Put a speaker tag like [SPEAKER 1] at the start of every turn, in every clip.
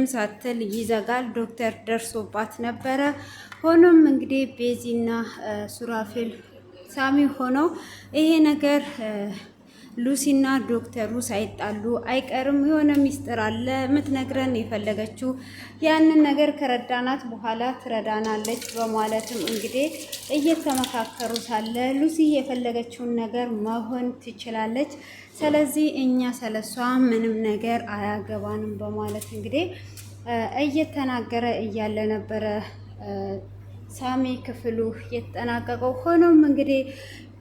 [SPEAKER 1] ሳትል ይዘጋል። ዶክተር ደርሶባት ነበረ። ሆኖም እንግዲህ ቤዚና ሱራፌል ሳሚ ሆነው ይሄ ነገር ሉሲና ዶክተሩ ሳይጣሉ አይቀርም። የሆነ ሚስጥር አለ የምትነግረን የፈለገችው ያንን ነገር ከረዳናት በኋላ ትረዳናለች በማለትም እንግዲህ እየተመካከሩ ሳለ ሉሲ የፈለገችውን ነገር መሆን ትችላለች። ስለዚህ እኛ ስለሷ ምንም ነገር አያገባንም በማለት እንግዲህ እየተናገረ እያለ ነበረ ሳሚ ክፍሉ የተጠናቀቀው። ሆኖም እንግዲህ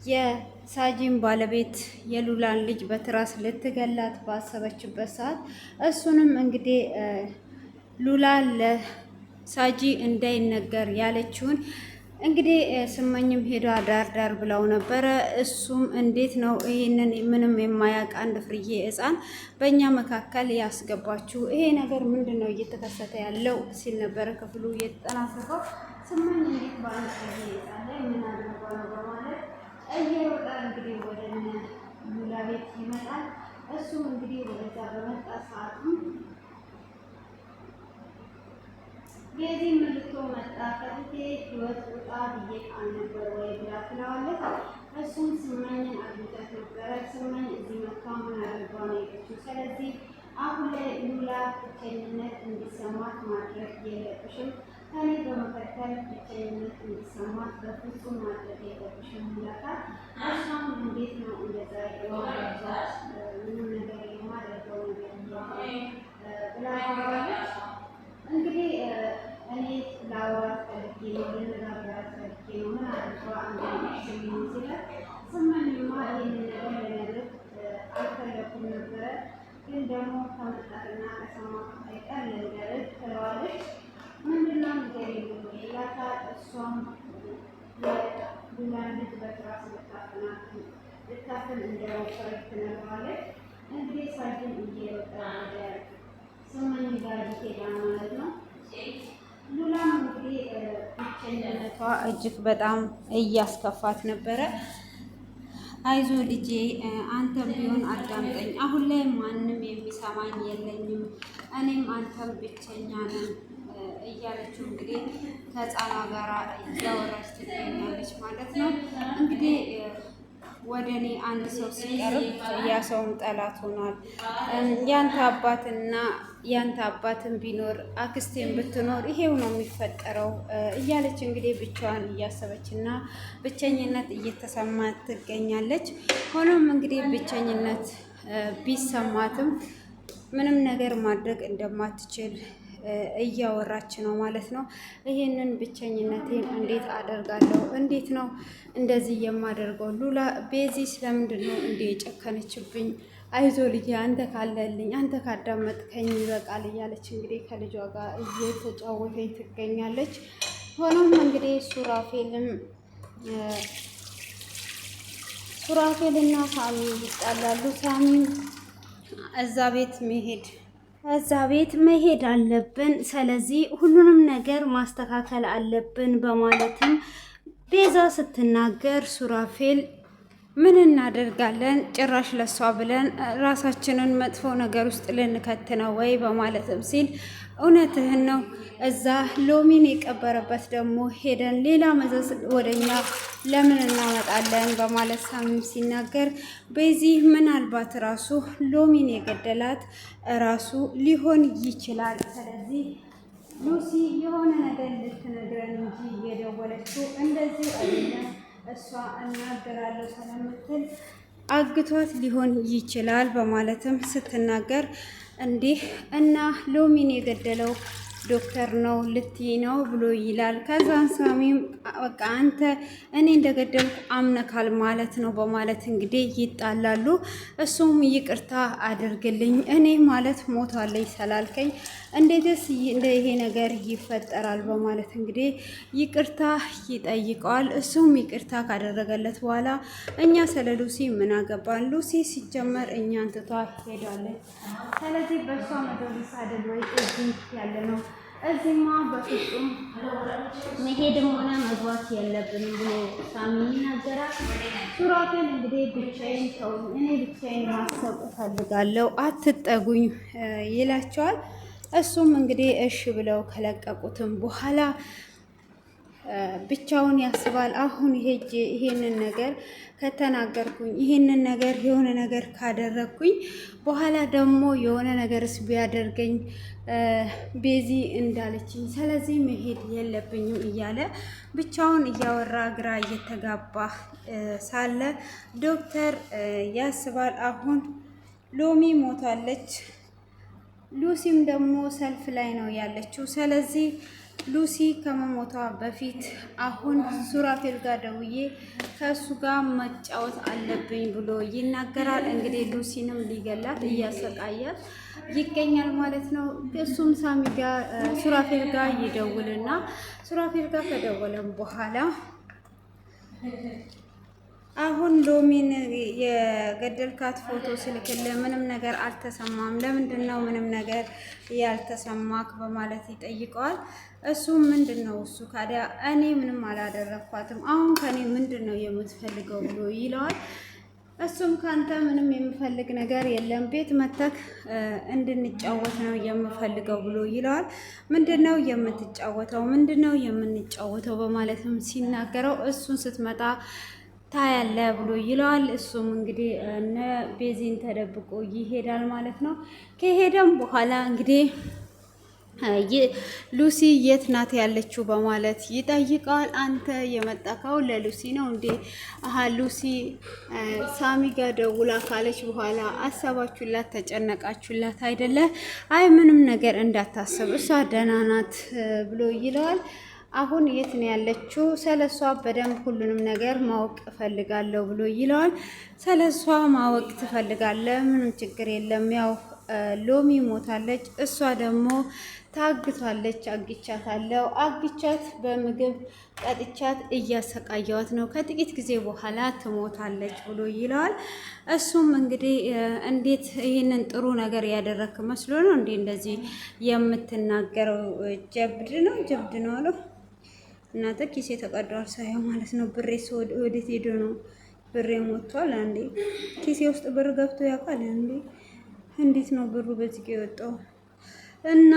[SPEAKER 1] የሳጂን ባለቤት የሉላን ልጅ በትራስ ልትገላት ባሰበችበት ሰዓት እሱንም እንግዲህ ሉላ ለሳጂ እንዳይነገር ያለችውን እንግዲህ ስመኝም ሄዷ ዳር ብለው ነበረ። እሱም እንዴት ነው ይህንን ምንም የማያውቅ አንድ ፍርዬ ሕፃን በእኛ መካከል ያስገባችሁ? ይሄ ነገር ምንድን ነው እየተከሰተ ያለው ሲል ነበረ ክፍሉ እየተጠናቀቀው። ስመኝ እንዴት በአንድ ፍርዬ ሕፃን ላይ ምን አድርጓ ነው በማለት እየሮጠ እንግዲህ ወደ ሉላ ቤት ይመጣል። እሱም እንግዲህ ወደዛ በመጣ ሰዓትም የዚህ ምልክቶ መጣ። ከፊቴ ህይወት ውጣ ብዬ አልነበር ወይ ብላ ትለዋለች። እሱም ስመኝን አግኝታት ነበረ። ስመኝ እዚህ መታ ምን አድርጓ ነው የሄደችው? ስለዚህ አሁን ላይ ሉላ ብቸኝነት እንዲሰማት ማድረግ የለብሽም። ከኔ በመከተል ብቸኝነት እንዲሰማት በፍጹም ማድረግ የለብሽም ይላታል። እሷም እንዴት ነው እንደዛ የማደርጋት? ምንም ነገር የማደርገው ነገር ብላ ታወራለች። እንግዲህ እኔ ላወራት ፈልጌ ነው፣ ልነጋገራት ፈልጌ ነው። ምን አድርጓ አንዳንድ ሲላት ስመኝማ ይህንን ነገር ለነገር አልፈለኩም ነበረ፣ ግን ደግሞ ከመጣትና ከሰማት አይቀር ልንገርህ ትለዋለች። ምንድነው ነገር ይላታል። እሷም የሉላን ልጅ በትራስ ልታፍን እንደሞከረች ትነግረዋለች። እንግዲህ ሳጅን እየወጣ ወደ ስመኝ ጋር ይሄዳል ማለት ነው። ሉላም እንግዲህ ብቸኝነቷ እጅግ በጣም እያስከፋት ነበረ። አይዞ ልጄ አንተም ቢሆን አዳምጠኝ፣ አሁን ላይ ማንም የሚሰማኝ የለኝም፣ እኔም አንተም ብቸኛ ነን እያለችው እንግዲህ ከህፃኗ ጋራ እያወራች ትገኛለች ማለት ነው። እንግዲህ ወደ እኔ አንድ ሰው ሲቀርብ ያ ሰውም ጠላት ሆኗል። ያንተ አባትና ያንተ አባትን ቢኖር አክስቴን ብትኖር ይሄው ነው የሚፈጠረው እያለች እንግዲህ ብቻዋን እያሰበችና ብቸኝነት እየተሰማት ትገኛለች። ሆኖም እንግዲህ ብቸኝነት ቢሰማትም ምንም ነገር ማድረግ እንደማትችል እያወራች ነው ማለት ነው። ይሄንን ብቸኝነቴን እንዴት አደርጋለሁ? እንዴት ነው እንደዚህ የማደርገው? ሉላ ቤዚ ስለምንድን ነው እንዴ የጨከነችብኝ? አይዞ ልጅ አንተ ካለልኝ፣ አንተ ካዳመጥከኝ ይበቃል እያለች እንግዲህ ከልጇ ጋር እየተጫወተች ትገኛለች። ሆኖም እንግዲህ ሱራፌልና ሳሚ ይጣላሉ። ሳሚ እዛ ቤት መሄድ አለብን፣ ስለዚህ ሁሉንም ነገር ማስተካከል አለብን በማለትም ቤዛ ስትናገር ሱራፌል ምን እናደርጋለን? ጭራሽ ለሷ ብለን ራሳችንን መጥፎ ነገር ውስጥ ልንከት ነው ወይ በማለትም ሲል እውነትህን ነው፣ እዛ ሎሚን የቀበረበት ደግሞ ሄደን ሌላ መዘዝ ወደኛ ለምን እናመጣለን በማለት ሳሚም ሲናገር በዚህ ምናልባት ራሱ ሎሚን የገደላት ራሱ ሊሆን ይችላል። ስለዚህ ሉሲ የሆነ ነገር ልትነግረን እንጂ የደወለችው እንደዚህ አይደለም፣ እሷ እናገራለሁ ስለምትል አግቷት ሊሆን ይችላል በማለትም ስትናገር እንዲህ እና ሎሚን የገደለው ዶክተር ነው ልትይ ነው ብሎ ይላል። ከዛን ሳሚም በቃ አንተ እኔ እንደገደልኩ አምነካል ማለት ነው በማለት እንግዲህ ይጣላሉ። እሱም ይቅርታ አድርግልኝ፣ እኔ ማለት ሞታለች ስላልከኝ እንዴትስ እንደ ይሄ ነገር ይፈጠራል በማለት እንግዲህ ይቅርታ ይጠይቀዋል። እሱም ይቅርታ ካደረገለት በኋላ እኛ ስለ ሉሲ ምን አገባን? ሉሲ ሲጀመር እኛን ትቷ ሄዳለች። ስለዚህ በእሷ መደረስ አይደል ወይ እዚህ ያለ ነው። እዚህማ በፍጹም መሄድም ሆነ መግባት የለብንም ብሎ ሳሚ ይናገራል። ሱራፌል እንግዲህ ብቻዬን ተውኝ፣ እኔ ብቻዬን ማሰብ እፈልጋለሁ፣ አትጠጉኝ ይላቸዋል። እሱም እንግዲህ እሺ ብለው ከለቀቁትም በኋላ ብቻውን ያስባል። አሁን ሄጄ ይሄንን ነገር ከተናገርኩኝ ይሄንን ነገር የሆነ ነገር ካደረግኩኝ በኋላ ደግሞ የሆነ ነገርስ ቢያደርገኝ ቤዚ እንዳለችኝ፣ ስለዚህ መሄድ የለብኝም እያለ ብቻውን እያወራ ግራ እየተጋባ ሳለ ዶክተር ያስባል። አሁን ሎሚ ሞታለች፣ ሉሲም ደግሞ ሰልፍ ላይ ነው ያለችው። ስለዚህ ሉሲ ከመሞቷ በፊት አሁን ሱራፌል ጋር ደውዬ ከእሱ ጋር መጫወት አለብኝ ብሎ ይናገራል። እንግዲህ ሉሲንም ሊገላት እያሰቃያት ይገኛል ማለት ነው። እሱም ሳሚ ጋር ሱራፌል ጋር ይደውልና ሱራፌል ጋር ከደወለም በኋላ አሁን ሎሚን የገደልካት ፎቶ ስልክልህ ምንም ነገር አልተሰማም፣ ለምንድን ነው ምንም ነገር ያልተሰማክ በማለት ይጠይቀዋል። እሱም ምንድን ነው እሱ ካዲያ እኔ ምንም አላደረኳትም፣ አሁን ከኔ ምንድን ነው የምትፈልገው ብሎ ይለዋል። እሱም ካንተ ምንም የምፈልግ ነገር የለም፣ ቤት መተክ እንድንጫወት ነው የምፈልገው ብሎ ይለዋል። ምንድን ነው የምትጫወተው? ምንድን ነው የምንጫወተው በማለትም ሲናገረው እሱን ስትመጣ ታያለ ብሎ ይለዋል። እሱም እንግዲህ እነ ቤዚን ተደብቆ ይሄዳል ማለት ነው። ከሄደም በኋላ እንግዲህ ሉሲ የት ናት ያለችው በማለት ይጠይቀዋል። አንተ የመጣከው ለሉሲ ነው እንዴ? አሀ ሉሲ ሳሚ ጋር ደውላ ካለች በኋላ አሰባችሁላት፣ ተጨነቃችሁላት አይደለ? አይ ምንም ነገር እንዳታስብ እሷ ደህና ናት ብሎ ይለዋል። አሁን የት ነው ያለችው? ስለሷ በደንብ ሁሉንም ነገር ማወቅ እፈልጋለሁ ብሎ ይለዋል። ስለሷ ማወቅ ትፈልጋለህ? ምንም ችግር የለም። ያው ሎሚ ሞታለች፣ እሷ ደግሞ ታግቷለች። አግቻታለሁ፣ አግቻት በምግብ ቀጥቻት እያሰቃየዋት ነው። ከጥቂት ጊዜ በኋላ ትሞታለች ብሎ ይለዋል። እሱም እንግዲህ እንዴት ይህንን ጥሩ ነገር ያደረክ መስሎ ነው እንዴ እንደዚህ የምትናገረው? ጀብድ ነው አለው። እናተ ኪሴ ተቀዷል ሳይሆን ማለት ነው። ብሬ ወዴት ሄዶ ነው? ብሬ ሞቷል። አንዴ ኪሴ ውስጥ ብር ገብቶ ያውቃል እንዴ? እንዴት ነው ብሩ በዚህ የወጣው? እና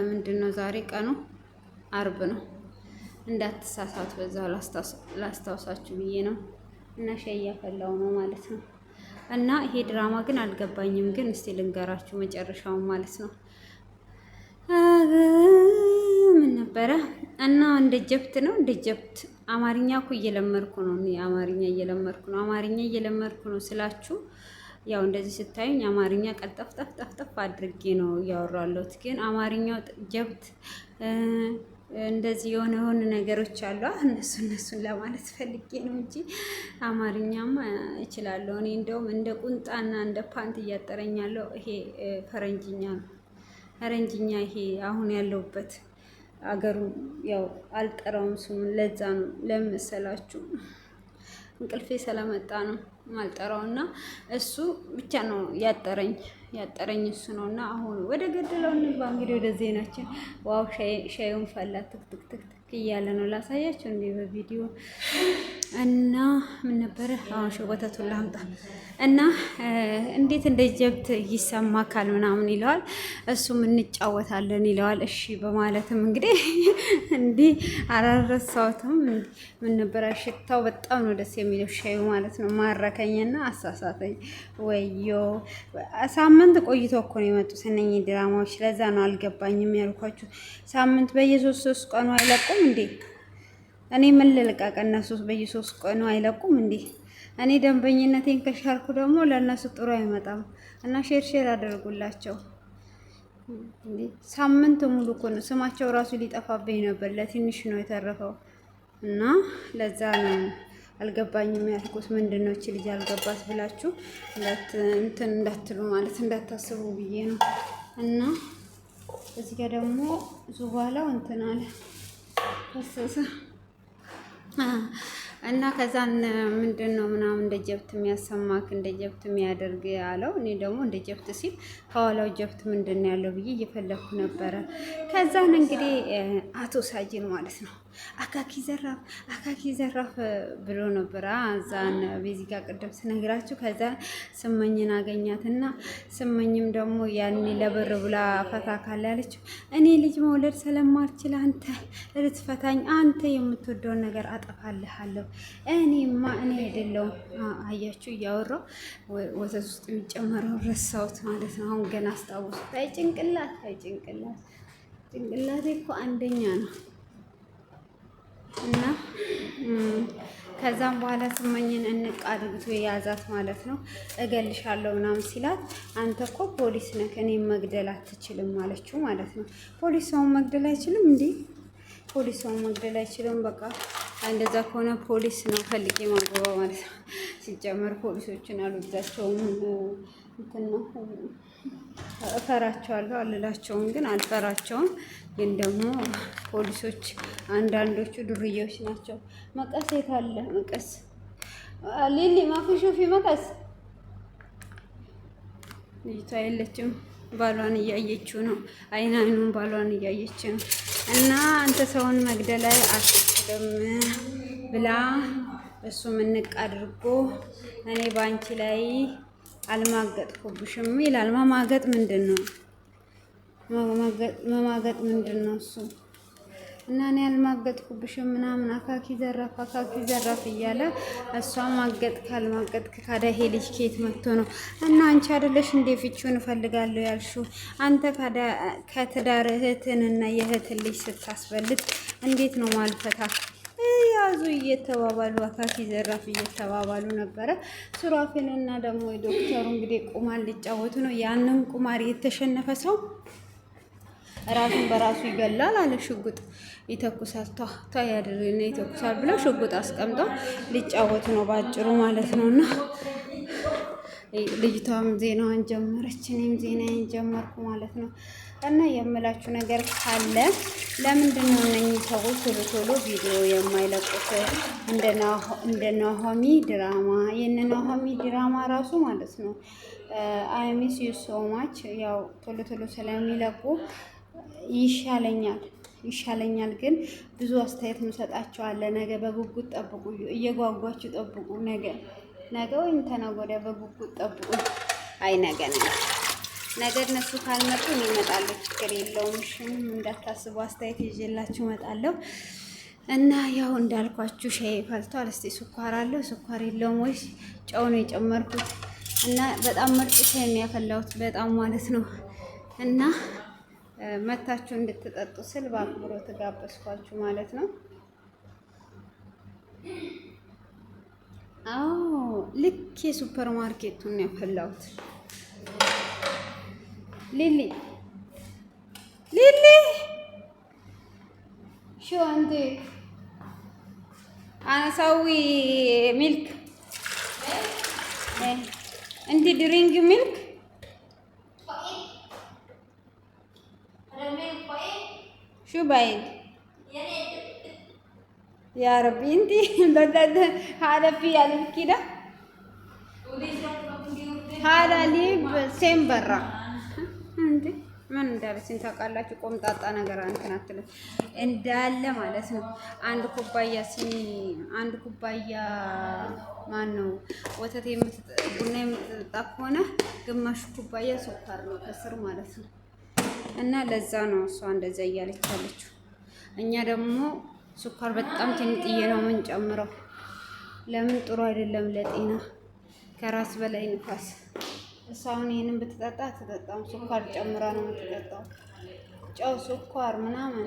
[SPEAKER 1] ምንድን ነው ዛሬ ቀኑ አርብ ነው፣ እንዳትሳሳት በዛው ላስታውሳችሁ ብዬ ነው። እና ሻይ እያፈላው ነው ማለት ነው። እና ይሄ ድራማ ግን አልገባኝም፣ ግን እስቲ ልንገራችሁ መጨረሻውን ማለት ነው። ምን ነበረ እና እንደ ጀብት ነው እንደ ጀብት አማርኛ እኮ እየለመድኩ ነው። አማርኛ እየለመድኩ ነው ስላችሁ ያው እንደዚህ ስታዩኝ አማርኛ ቀልጠፍጠፍጠፍጠፍ አድርጌ ነው እያወራለሁት። ግን አማርኛው ጀብት እንደዚህ የሆነ ነገሮች አሉ። እነሱን ለማለት ፈልጌ ነው እንጂ አማርኛማ እችላለሁ። እኔ እንደውም እንደ ቁንጣና እንደ ፓንት እያጠረኛለሁ። ይሄ ፈረንጅኛ ነው። ፈረንጅኛ ይሄ አሁን ያለሁበት አገሩ ያው አልጠራውም ስሙን። ለዛ ነው ለመሰላችሁ እንቅልፌ ስለመጣ ነው ማልጠራውና እሱ ብቻ ነው ያጠረኝ እሱ ነውና። አሁን ወደ ገደለው እንግባ እንግዲህ ወደ ዜናችን። ዋው ሻዩን ፈላ ትክትክትክ እያለ ነው። ላሳያችሁ እንዴ በቪዲዮ እና ምን ነበረ? አሁን ወተቱን ላምጣ እና እንዴት እንደ ጀብት ይሰማካል ምናምን ይለዋል። እሱም እንጫወታለን ይለዋል። እሺ በማለትም እንግዲህ እንዲህ አላረሳሁትም። ምን ነበረ? ሽታው በጣም ነው ደስ የሚለው ሻዩ ማለት ነው። ማረከኝና አሳሳተኝ። ወዮ ሳምንት ቆይቶ እኮ ነው የመጡት እነኚህ ድራማዎች። ለዛ ነው አልገባኝም ያልኳችሁ። ሳምንት በየ3 ቀኑ አይለቁም እንዴ? እኔ ምን ልልቀቅ? እነሱ በየ3 ቀኑ አይለቁም እንዴ? እኔ ደንበኝነቴን ከሻርኩ ደግሞ ለእነሱ ጥሩ አይመጣም። እና ሼር አድርጉላቸው። ሳምንት ሙሉ እኮ ነው ስማቸው ራሱ ሊጠፋብኝ ነበር። ለትንሽ ነው የተረፈው እና ለዛ ነው አልገባኝም ያልኩት። ምንድን ነው እቺ ልጅ አልገባት ብላችሁ እንትን እንዳትሉ ማለት እንዳታስቡ ብዬ ነው። እና እዚህ ጋር ደግሞ ዙባላው እንትን አለ ፈሰሰ እና ከዛን ምንድን ነው ምናምን እንደ ጀብት የሚያሰማክ እንደ ጀብት የሚያደርግ አለው። እኔ ደግሞ እንደ ጀብት ሲል ከኋላው ጀብት ምንድን ነው ያለው ብዬ እየፈለኩ ነበረ። ከዛን እንግዲህ አቶ ሳጅን ማለት ነው አካኪ ዘራፍ አካኪ ዘራፍ ብሎ ነበር። እዛን ቤዚጋ ቅድም ስነግራችሁ ከዛ ስመኝን አገኛትና ስመኝም ደግሞ ያኔ ለብር ብላ ፈታ ካለ ያለችው እኔ ልጅ መውለድ ስለማልችል አንተ ልትፈታኝ፣ አንተ የምትወደውን ነገር አጠፋልሃለሁ። እኔማ እኔ አይደለሁም። አያችሁ እያወራው ወተት ውስጥ የሚጨመረው ረሳሁት ማለት ነው። አሁን ገና አስታውሱት። አይ ጭንቅላት ጭንቅላቴ እኮ አንደኛ ነው። እና ከዛም በኋላ ስመኝን እንቅ አድርጎ የያዛት ማለት ነው። እገልሻለሁ ምናምን ሲላት አንተ እኮ ፖሊስ ነህ፣ እኔም መግደል አትችልም ማለችው ማለት ነው። ፖሊስ ሰውን መግደል አይችልም እንዴ? ፖሊስ ሰውን መግደል አይችልም። በቃ እንደዛ ከሆነ ፖሊስ ነው ፈልጌ ማግባ ማለት ነው። ሲጀመር ፖሊሶችን አልወዳቸውም፣ እንትን ነው እፈራቸዋለሁ አልላቸውም፣ ግን አልፈራቸውም። ግን ደግሞ ፖሊሶች አንዳንዶቹ ዱርዬዎች ናቸው። መቀስ የት አለ? መቀስ ሊሊ ማፊ መቀስ። ልጅቷ የለችም፣ ባሏን እያየችው ነው። አይኑን ባሏን እያየች ነው። እና አንተ ሰውን መግደል አትችልም ብላ እሱም እንቅ አድርጎ እኔ ባንቺ ላይ አልማገጥኩብሽም ይላል። መማገጥ ምንድን ነው? መማገጥ ምንድን ነው እሱ? እና እኔ አልማገጥኩብሽም ምናምን አካኪ ዘራፍ እያለ እሷ ማገጥክ አልማገጥክ ካዳ ይሄ ልጅ ከየት መጥቶ ነው? እና አንቺ አይደለሽ እንዴ ፍቺውን እፈልጋለሁ ያልሽው? አንተ ከትዳር እህትንና የእህትን ልጅ ስታስበልጥ እንዴት ነው ማልፈታ? ያዙ እየተባባሉ አካኪ ዘራፍ እየተባባሉ ነበረ። ሱራፌልና ደግሞ ዶክተሩ እንግዲህ ቁማር ሊጫወቱ ነው። ያንን ቁማር የተሸነፈ ሰው ራሱን በራሱ ይገላል አለ። ሽጉጥ ይተኩሳል፣ ቷ ያድርና ይተኩሳል ብለው ሽጉጥ አስቀምጠው ሊጫወቱ ነው ባጭሩ ማለት ነውና ልጅቷም ዜናዋን ጀመረች፣ እኔም ዜናዬን ጀመርኩ ማለት ነው። እና የምላችሁ ነገር ካለ ለምንድን ነው እነኚህ ሰዎች ቶሎ ቪዲዮ የማይለቁት? እንደ ናሆሚ ድራማ የነ ናሆሚ ድራማ ራሱ ማለት ነው አይ ሚስ ዩ ሶ ማች። ያው ቶሎ ስለሚለቁ ይሻለኛል። ግን ብዙ አስተያየት ምሰጣቸው አለ። ነገ በጉጉት ጠብቁ፣ እየጓጓችሁ ጠብቁ። ነገ ወይም ተነገ ወዲያ በጉጉት ጠብቁ። አይ ነገ እነሱ ካልመጡ እኔ እመጣለሁ፣ ችግር የለውም። እሺም እንዳታስቡ፣ አስተያየት ይዤላችሁ እመጣለሁ። እና ያው እንዳልኳችሁ ሻይ ፈልቷል። እስቲ ስኳር አለው ስኳር የለውም ወይስ ጨው ነው የጨመርኩት? እና በጣም ምርጥ ሻይ ነው ያፈላሁት፣ በጣም ማለት ነው። እና መታችሁ እንድትጠጡ ስል በአክብሮት ጋበዝኳችሁ ማለት ነው። አዎ ልክ የሱፐር ማርኬቱን ነው ያፈላሁት። ሊሊ شو عندي أنا أسوي ميلك عندي درينج ميلك شو بعيد يا ربي انتي بدأت هذا في ألف كده هذا ليب سيم برا እንዴ ምን እንዳለችኝ ታውቃላችሁ? ቆምጣጣ ነገር እንትን አትልም እንዳለ ማለት ነው። አንድ ኩባያ ማን ነው ወተት ቡና የምትጠጣ ከሆነ ግማሽ ኩባያ ስኳር ነው ከስር ማለት ነው። እና ለዛ ነው እሷ እንደዛ እያለች ያለችው። እኛ ደግሞ ስኳር በጣም ትንጥዬ ነው ምን ጨምረው። ለምን ጥሩ አይደለም ለጤና፣ ከራስ በላይ ንፋስ። እሷን ይሄንን ብትጠጣ አትጠጣም፣ ስኳር ጨምራ ነው የምትጠጣው። ጨው ስኳር ምናምን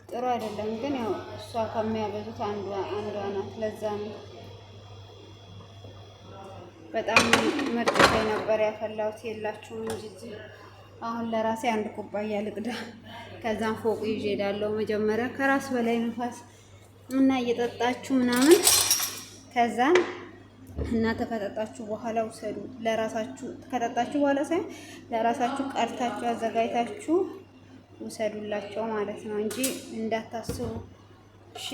[SPEAKER 1] ጥሩ አይደለም። ግን ያው እሷ ከሚያበዙት አንዷ ናት። ለዛ ነው በጣም ምርጥ ሻይ ነበር ያፈላሁት። የላችሁም እንጂ አሁን ለራሴ አንድ ኩባያ ልቅዳ፣ ከዛም ፎቅ ይዤ እሄዳለሁ። መጀመሪያ ከራስ በላይ ንፋስ እና እየጠጣችሁ ምናምን ከዛን እናንተ ከጠጣችሁ በኋላ ውሰዱ። ለራሳችሁ ከጠጣችሁ በኋላ ሳይሆን ለራሳችሁ ቀርታችሁ አዘጋጅታችሁ ውሰዱላቸው ማለት ነው እንጂ እንዳታስቡ እሺ።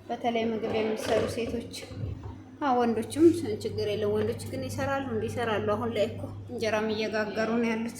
[SPEAKER 1] በተለይ ምግብ የሚሰሩ ሴቶች፣ ወንዶችም ችግር የለም። ወንዶች ግን ይሰራሉ። አሁን ላይ እኮ እንጀራም እየጋገሩ ነው ያሉት።